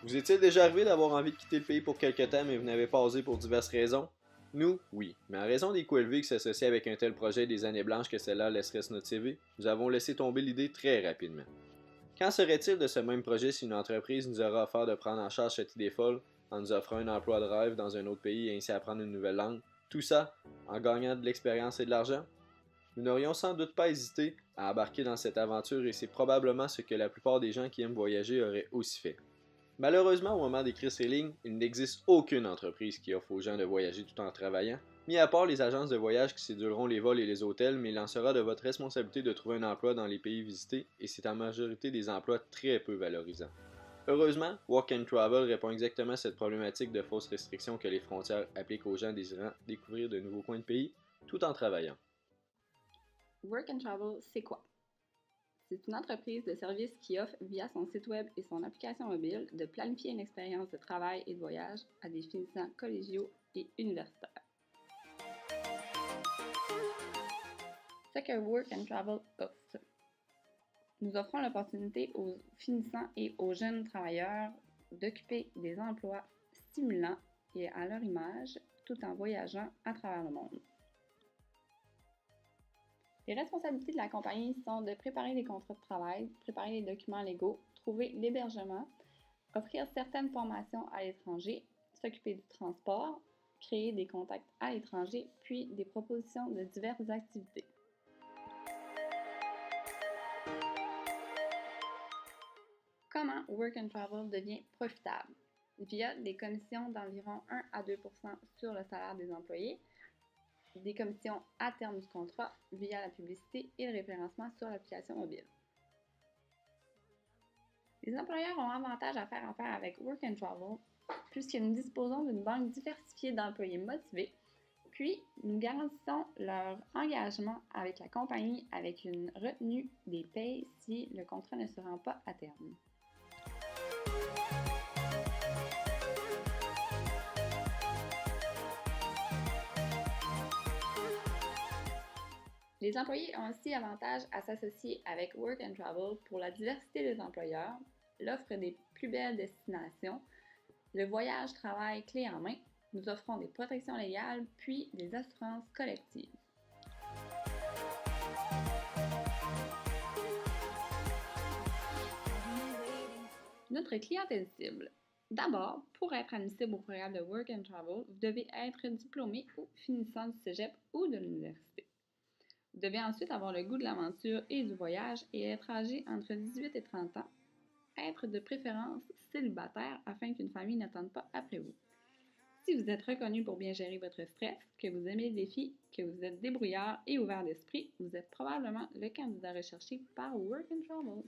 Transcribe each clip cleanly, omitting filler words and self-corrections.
Vous est-il déjà arrivé d'avoir envie de quitter le pays pour quelque temps mais vous n'avez pas osé pour diverses raisons? Nous, oui, mais en raison des coûts élevés qui s'associent avec un tel projet et des années blanches que cela laisserait sur notre CV, nous avons laissé tomber l'idée très rapidement. Qu'en serait-il de ce même projet si une entreprise nous aurait offert de prendre en charge cette idée folle en nous offrant un emploi de rêve dans un autre pays et ainsi apprendre une nouvelle langue, tout ça en gagnant de l'expérience et de l'argent? Nous n'aurions sans doute pas hésité à embarquer dans cette aventure et c'est probablement ce que la plupart des gens qui aiment voyager auraient aussi fait. Malheureusement, au moment d'écrire ces lignes, il n'existe aucune entreprise qui offre aux gens de voyager tout en travaillant, mis à part les agences de voyage qui séduiront les vols et les hôtels, mais il en sera de votre responsabilité de trouver un emploi dans les pays visités, et c'est en majorité des emplois très peu valorisants. Heureusement, Work and Travel répond exactement à cette problématique de fausses restrictions que les frontières appliquent aux gens désirant découvrir de nouveaux coins de pays, tout en travaillant. Work and Travel, c'est quoi? C'est une entreprise de services qui offre, via son site web et son application mobile, de planifier une expérience de travail et de voyage à des finissants collégiaux et universitaires. Ce que Work and Travel offre. Nous offrons l'opportunité aux finissants et aux jeunes travailleurs d'occuper des emplois stimulants et à leur image tout en voyageant à travers le monde. Les responsabilités de la compagnie sont de préparer les contrats de travail, préparer les documents légaux, trouver l'hébergement, offrir certaines formations à l'étranger, s'occuper du transport, créer des contacts à l'étranger, puis des propositions de diverses activités. Comment Work and Travel devient profitable? Via des commissions d'environ 1 à 2 % sur le salaire des employés, des commissions à terme du contrat via la publicité et le référencement sur l'application mobile. Les employeurs ont avantage à faire affaire avec Work and Travel puisque nous disposons d'une banque diversifiée d'employés motivés, puis nous garantissons leur engagement avec la compagnie avec une retenue des paies si le contrat ne se rend pas à terme. Les employés ont aussi avantage à s'associer avec Work and Travel pour la diversité des employeurs, l'offre des plus belles destinations, le voyage-travail clé en main. Nous offrons des protections légales puis des assurances collectives. Notre clientèle cible. D'abord, pour être admissible au programme de Work and Travel, vous devez être diplômé ou finissant du cégep ou de l'université. Vous devez ensuite avoir le goût de l'aventure et du voyage et être âgé entre 18 et 30 ans, être de préférence célibataire afin qu'une famille n'attende pas après vous. Si vous êtes reconnu pour bien gérer votre stress, que vous aimez les défis, que vous êtes débrouillard et ouvert d'esprit, vous êtes probablement le candidat recherché par Work and Travel.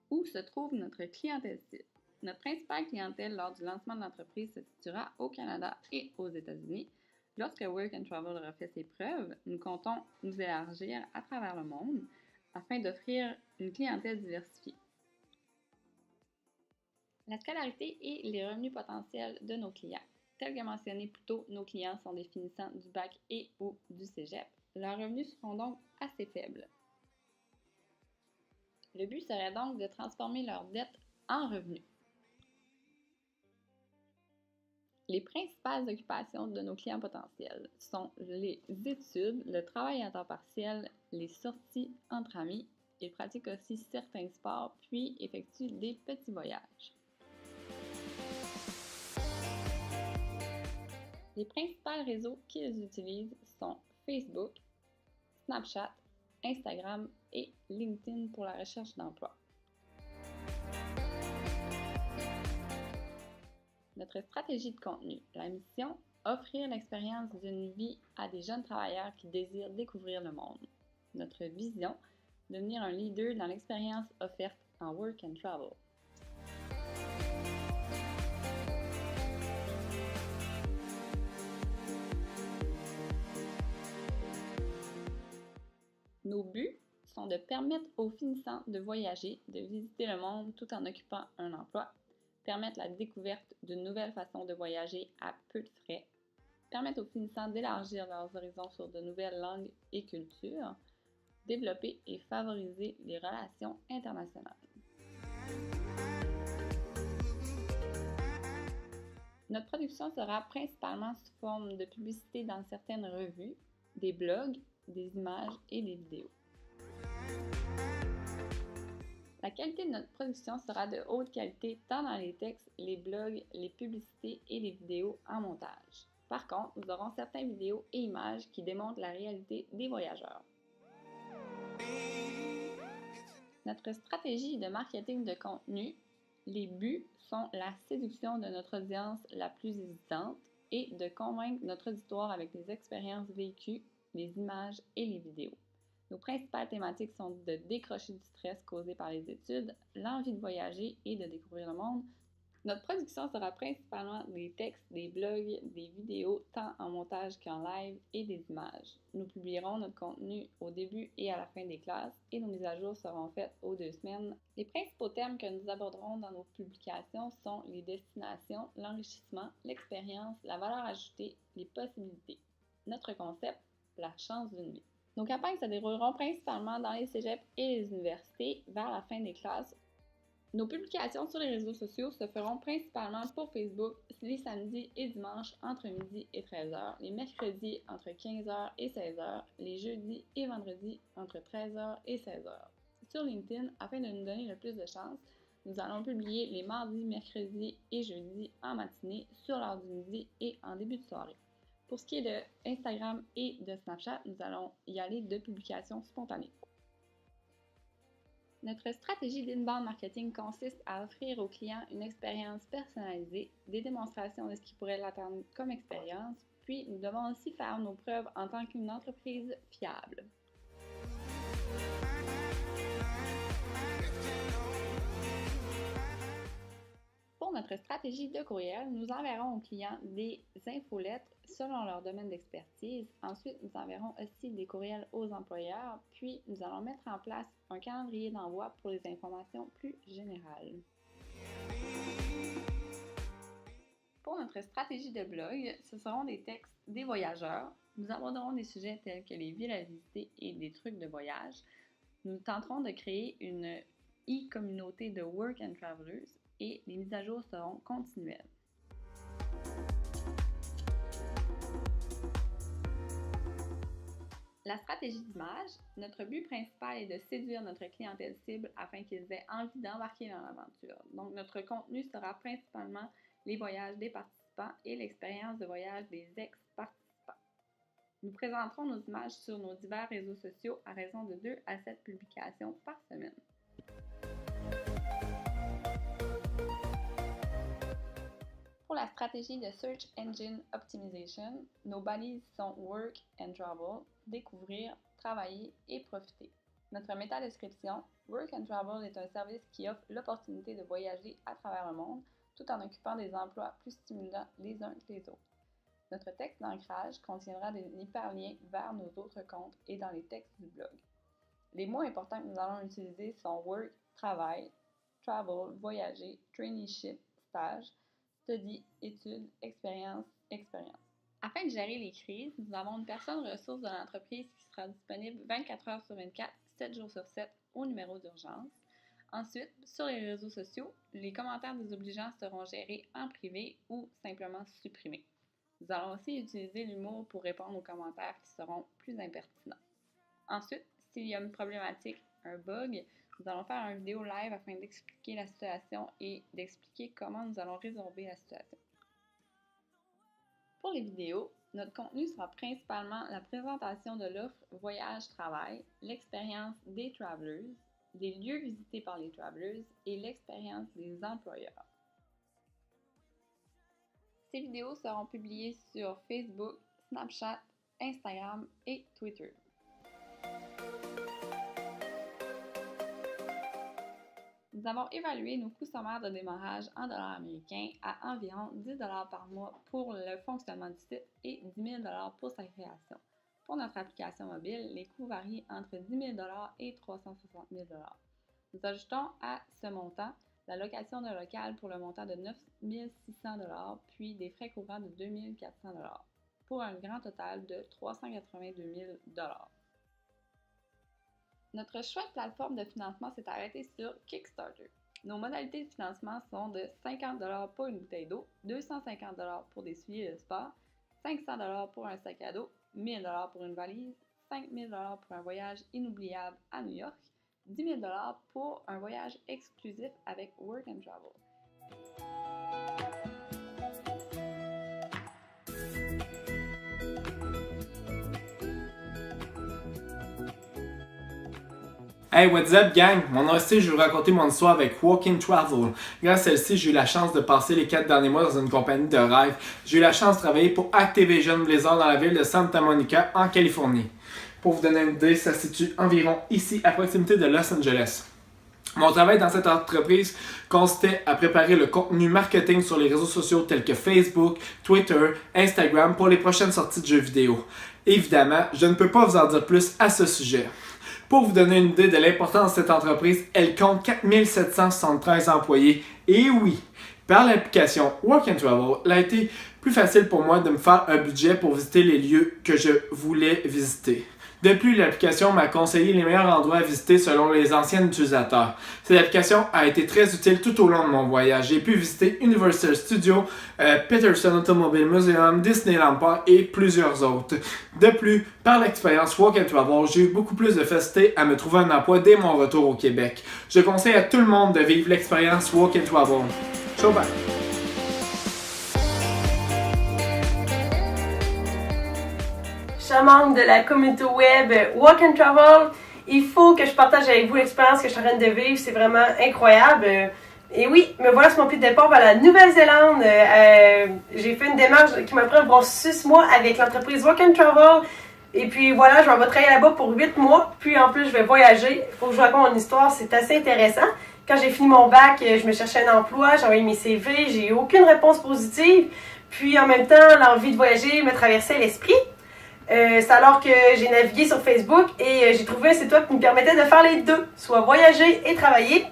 Où se trouve notre clientèle cible? Notre principale clientèle lors du lancement de l'entreprise se situera au Canada et aux États-Unis. Lorsque Work and Travel aura fait ses preuves, nous comptons nous élargir à travers le monde afin d'offrir une clientèle diversifiée. La scolarité et les revenus potentiels de nos clients. Tel que mentionné plus tôt, nos clients sont des finissants du bac et ou du cégep. Leurs revenus seront donc assez faibles. Le but serait donc de transformer leurs dettes en revenus. Les principales occupations de nos clients potentiels sont les études, le travail à temps partiel, les sorties entre amis. Ils pratiquent aussi certains sports, puis effectuent des petits voyages. Les principaux réseaux qu'ils utilisent sont Facebook, Snapchat, Instagram et LinkedIn pour la recherche d'emploi. Notre stratégie de contenu. La mission, offrir l'expérience d'une vie à des jeunes travailleurs qui désirent découvrir le monde. Notre vision, devenir un leader dans l'expérience offerte en Work and Travel. Nos buts sont de permettre aux finissants de voyager, de visiter le monde tout en occupant un emploi, permettre la découverte d'une nouvelle façon de voyager à peu de frais, permettre aux finissants d'élargir leurs horizons sur de nouvelles langues et cultures, développer et favoriser les relations internationales. Notre production sera principalement sous forme de publicité dans certaines revues, des blogs, des images et des vidéos. La qualité de notre production sera de haute qualité tant dans les textes, les blogs, les publicités et les vidéos en montage. Par contre, nous aurons certaines vidéos et images qui démontrent la réalité des voyageurs. Notre stratégie de marketing de contenu, les buts sont la séduction de notre audience la plus hésitante et de convaincre notre auditoire avec les expériences vécues, les images et les vidéos. Nos principales thématiques sont de décrocher du stress causé par les études, l'envie de voyager et de découvrir le monde. Notre production sera principalement des textes, des blogs, des vidéos, tant en montage qu'en live et des images. Nous publierons notre contenu au début et à la fin des classes et nos mises à jour seront faites aux 2 semaines. Les principaux thèmes que nous aborderons dans nos publications sont les destinations, l'enrichissement, l'expérience, la valeur ajoutée, les possibilités. Notre concept, la chance d'une vie. Nos campagnes se dérouleront principalement dans les cégeps et les universités vers la fin des classes. Nos publications sur les réseaux sociaux se feront principalement pour Facebook les samedis et dimanches entre midi et 13h, les mercredis entre 15h et 16h, les jeudis et vendredis entre 13h et 16h. Sur LinkedIn, afin de nous donner le plus de chance, nous allons publier les mardis, mercredis et jeudis en matinée, sur l'heure du midi et en début de soirée. Pour ce qui est de Instagram et de Snapchat, nous allons y aller de publications spontanées. Notre stratégie d'inbound marketing consiste à offrir aux clients une expérience personnalisée, des démonstrations de ce qui pourrait l'attendre comme expérience, puis nous devons aussi faire nos preuves en tant qu'une entreprise fiable. Pour notre stratégie de courriel, nous enverrons aux clients des infolettres selon leur domaine d'expertise. Ensuite, nous enverrons aussi des courriels aux employeurs, puis nous allons mettre en place un calendrier d'envoi pour les informations plus générales. Pour notre stratégie de blog, ce seront des textes des voyageurs. Nous aborderons des sujets tels que les villes à visiter et des trucs de voyage. Nous tenterons de créer une e-communauté de Work and Travelers et les mises à jour seront continuelles. La stratégie d'image, notre but principal est de séduire notre clientèle cible afin qu'ils aient envie d'embarquer dans l'aventure. Donc, notre contenu sera principalement les voyages des participants et l'expérience de voyage des ex-participants. Nous présenterons nos images sur nos divers réseaux sociaux à raison de 2 à 7 publications par semaine. Pour la stratégie de Search Engine Optimization, nos balises sont Work and Travel, découvrir, travailler et profiter. Notre métadescription, Work and Travel est un service qui offre l'opportunité de voyager à travers le monde tout en occupant des emplois plus stimulants les uns que les autres. Notre texte d'ancrage contiendra des hyperliens vers nos autres comptes et dans les textes du blog. Les mots importants que nous allons utiliser sont Work, travail, Travel, voyager, Traineeship, stage, Study, études, expérience. Afin de gérer les crises, nous avons une personne ressource de l'entreprise qui sera disponible 24 heures sur 24, 7 jours sur 7 au numéro d'urgence. Ensuite, sur les réseaux sociaux, les commentaires désobligeants seront gérés en privé ou simplement supprimés. Nous allons aussi utiliser l'humour pour répondre aux commentaires qui seront plus impertinents. Ensuite, s'il y a une problématique, un bug, nous allons faire une vidéo live afin d'expliquer la situation et d'expliquer comment nous allons résorber la situation. Pour les vidéos, notre contenu sera principalement la présentation de l'offre voyage-travail, l'expérience des travelers, les lieux visités par les travelers et l'expérience des employeurs. Ces vidéos seront publiées sur Facebook, Snapchat, Instagram et Twitter. Nous avons évalué nos coûts sommaires de démarrage en dollars américains à environ 10 $ par mois pour le fonctionnement du site et 10 000 $ pour sa création. Pour notre application mobile, les coûts varient entre 10 000 $ et 360 000 $. Nous ajoutons à ce montant la location d'un local pour le montant de 9 600 $, puis des frais courants de 2 400 $, pour un grand total de 382 000 $. Notre choix de plateforme de financement s'est arrêté sur Kickstarter. Nos modalités de financement sont de 50 $ pour une bouteille d'eau, 250 $ pour des souliers de sport, 500 $ pour un sac à dos, 1 000 $ pour une valise, 5 000 $ pour un voyage inoubliable à New York, 10 000 $ pour un voyage exclusif avec Work and Travel. Hey, what's up, gang? Mon nom est Steve, je vais vous raconter mon histoire avec Work and Travel. Grâce à celle-ci, j'ai eu la chance de passer les 4 derniers mois dans une compagnie de rêve. J'ai eu la chance de travailler pour Activision Blizzard dans la ville de Santa Monica, en Californie. Pour vous donner une idée, ça se situe environ ici, à proximité de Los Angeles. Mon travail dans cette entreprise consistait à préparer le contenu marketing sur les réseaux sociaux tels que Facebook, Twitter, Instagram pour les prochaines sorties de jeux vidéo. Évidemment, je ne peux pas vous en dire plus à ce sujet. Pour vous donner une idée de l'importance de cette entreprise, elle compte 4773 employés. Et oui, par l'application Work and Travel, il a été plus facile pour moi de me faire un budget pour visiter les lieux que je voulais visiter. De plus, l'application m'a conseillé les meilleurs endroits à visiter selon les anciens utilisateurs. Cette application a été très utile tout au long de mon voyage. J'ai pu visiter Universal Studios, Peterson Automobile Museum, Disneyland Park et plusieurs autres. De plus, par l'expérience Work and Travel, j'ai eu beaucoup plus de facilité à me trouver un emploi dès mon retour au Québec. Je conseille à tout le monde de vivre l'expérience Work and Travel. Ciao, bye! Je suis membre de la communauté web Work and Travel. Il faut que je partage avec vous l'expérience que je suis en train de vivre. C'est vraiment incroyable. Et oui, me voilà sur mon pied de départ vers la Nouvelle-Zélande. J'ai fait une démarche qui m'a pris environ 6 mois avec l'entreprise Work and Travel. Et puis voilà, je vais travailler là-bas pour 8 mois. Puis en plus, je vais voyager. Il faut que je vous raconte mon histoire. C'est assez intéressant. Quand j'ai fini mon bac, je me cherchais un emploi. J'ai envoyé mes CV. J'ai eu aucune réponse positive. Puis en même temps, l'envie de voyager me traversait l'esprit. C'est alors que j'ai navigué sur Facebook et j'ai trouvé un site web qui me permettait de faire les deux, soit voyager et travailler.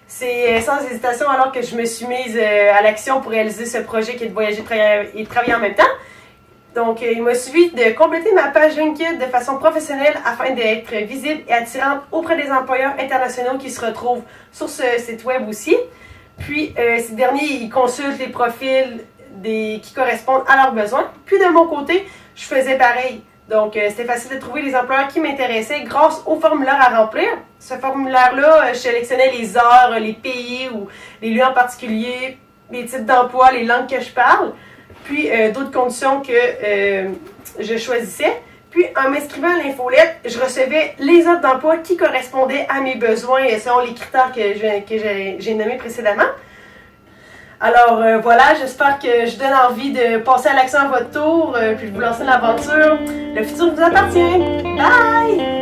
C'est sans hésitation alors que je me suis mise à l'action pour réaliser ce projet qui est de voyager et de travailler en même temps. Donc, il m'a suffi de compléter ma page LinkedIn de façon professionnelle afin d'être visible et attirante auprès des employeurs internationaux qui se retrouvent sur ce site web aussi. Puis, ces derniers, ils consultent les profils qui correspondent à leurs besoins. Puis, de mon côté, je faisais pareil. Donc, c'était facile de trouver les employeurs qui m'intéressaient grâce au formulaire à remplir. Ce formulaire-là, je sélectionnais les heures, les pays ou les lieux en particulier, les types d'emploi, les langues que je parle, puis d'autres conditions que je choisissais. Puis, en m'inscrivant à l'infolette, je recevais les offres d'emploi qui correspondaient à mes besoins selon les critères que j'ai nommés précédemment. Alors voilà, j'espère que je donne envie de passer à l'action à votre tour, puis de vous lancer dans l'aventure. Le futur vous appartient. Bye!